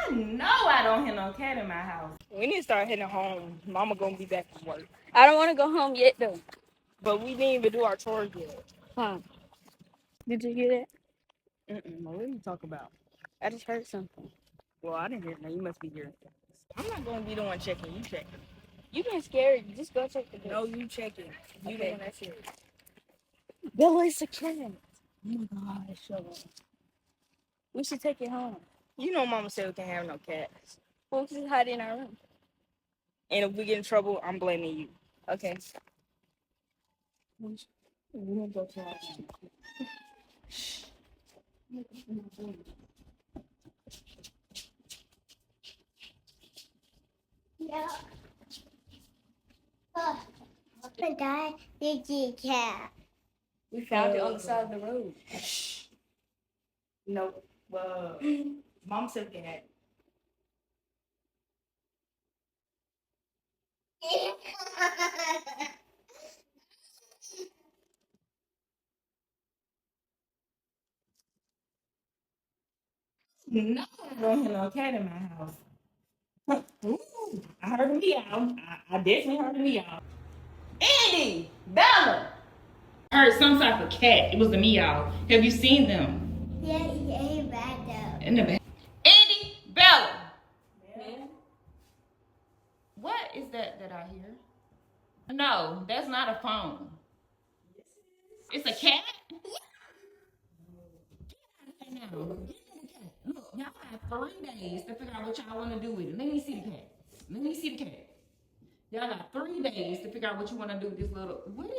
I know I don't hear no cat in my house. We need to start heading home. Mama gonna be back from work. I don't want to go home yet, though. But we didn't even do our chores yet. Huh? Did you hear that? What are you talking about? I just heard something. Well, I didn't hear nothing. You must be hearing things. I'm not gonna be the one checking. You checking. You been scared. Just go check the door. No, you checking. You Okay. the one that said. Bella, it's a cat. Oh my gosh, shut up. We should take it home. You know Mama said we can't have no cats. We'll just hide in our room. And if we get in trouble, I'm blaming you. Okay. We're gonna go to our room. Yeah. Die, Digi cat. We found it on the side of the road. No. Well, Mom said we can have it. No, I don't hear no cat in my house. Ooh, I heard a meow. I definitely heard a meow. Andy! Bella! I heard some type of cat. It was a meow. Have you seen them? Yeah, he bad though. In the back. Andy! Bella! Man. What is that I hear? No, that's not a phone. It's a cat? Get out of here now. Get the cat. Look, y'all got 3 days to figure out what y'all want to do with it. Let me see the cat. Let me see the cat. Y'all got 3 days to figure out what you want to do with this little. What?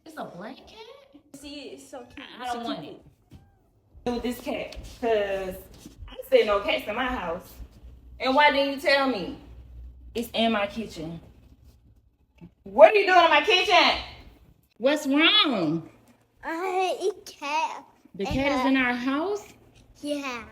It's a black cat? See, it's so cute. I don't want it. With this cat, cause I said no cats in my house. And why didn't you tell me? It's in my kitchen. What are you doing in my kitchen? What's wrong? I eat cat. The cat is in our house? Yeah.